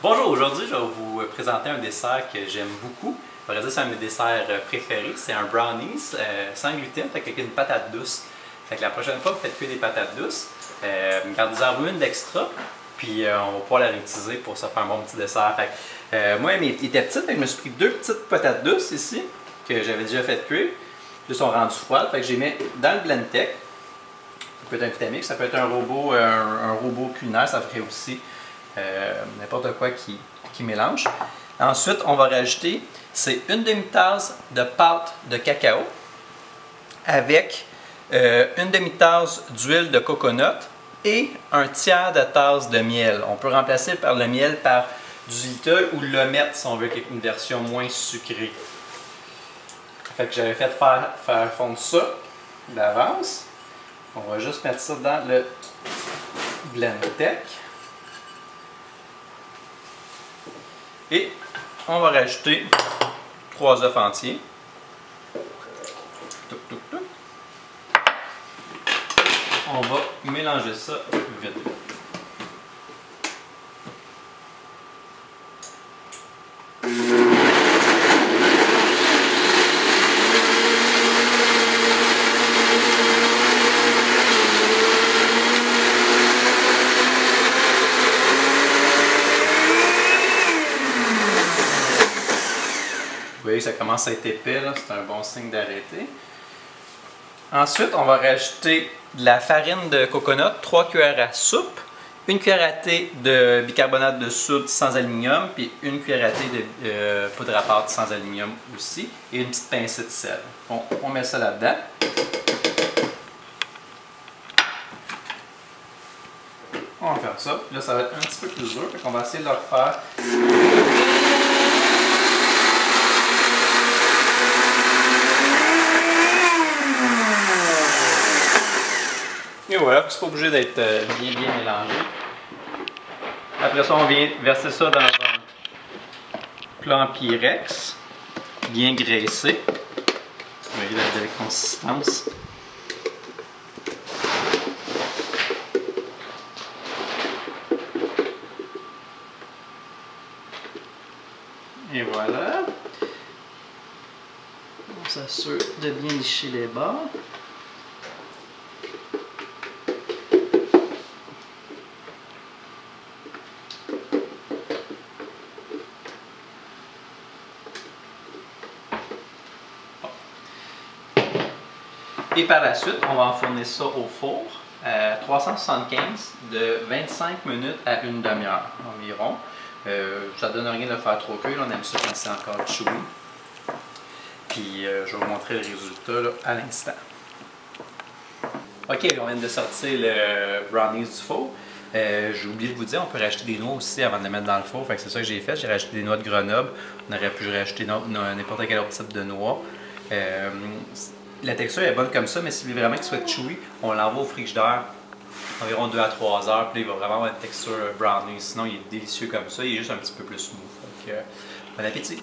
Bonjour, aujourd'hui je vais vous présenter un dessert que j'aime beaucoup. À vrai dire, c'est un de mes desserts préférés. C'est un brownies sans gluten, avec une patate douce. Fait que la prochaine fois, vous faites cuire des patates douces. Gardez-en une d'extra, puis on va pouvoir la réutiliser pour se faire un bon petit dessert. Fait que, moi, mes étaient petites, je me suis pris deux petites patates douces ici, que j'avais déjà fait cuire. Elles sont rendues froides, fait que je les mets dans le Blendtec. Ça peut être un Vitamix, ça peut être un robot culinaire, ça ferait aussi n'importe quoi qui mélange. Ensuite, on va rajouter, c'est une demi-tasse de pâte de cacao avec une demi-tasse d'huile de coconut et un tiers de tasse de miel. On peut remplacer par le miel par du xylitol ou le mettre si on veut une version moins sucrée. Fait que j'avais fait faire fondre ça d'avance. On va juste mettre ça dans le Blendtec. Et on va rajouter 3 œufs entiers. On va mélanger ça vite. Vous voyez, ça commence à être épais, c'est un bon signe d'arrêter. Ensuite, on va rajouter de la farine de coconut, 3 cuillères à soupe, une cuillère à thé de bicarbonate de soude sans aluminium, puis une cuillère à thé de poudre à pâte sans aluminium aussi, et une petite pincée de sel. Bon, on met ça là-dedans. On va faire ça. Là, ça va être un petit peu plus dur, donc on va essayer de le refaire. Et voilà, c'est pas obligé d'être bien mélangé. Après ça, on vient verser ça dans un plat en Pyrex, bien graissé. Vous voyez la consistance. Et voilà. On s'assure de bien licher les bords. Et par la suite, on va enfourner ça au four à 375 de 25 minutes à une demi-heure environ. Ça ne donne rien de le faire trop cuire, on aime ça quand c'est encore chewy. Puis je vais vous montrer le résultat là, à l'instant. Ok, on vient de sortir le brownies du four. J'ai oublié de vous dire, on peut rajouter des noix aussi avant de les mettre dans le four. C'est ça que j'ai fait. J'ai rajouté des noix de Grenoble. On aurait pu rajouter n'importe quel autre type de noix. La texture est bonne comme ça, mais si vous voulez vraiment qu'il soit chewy, on l'envoie au frigidaire environ 2 à 3 heures. Puis là, il va vraiment avoir une texture brownie. Sinon, il est délicieux comme ça. Il est juste un petit peu plus smooth. Donc, bon appétit!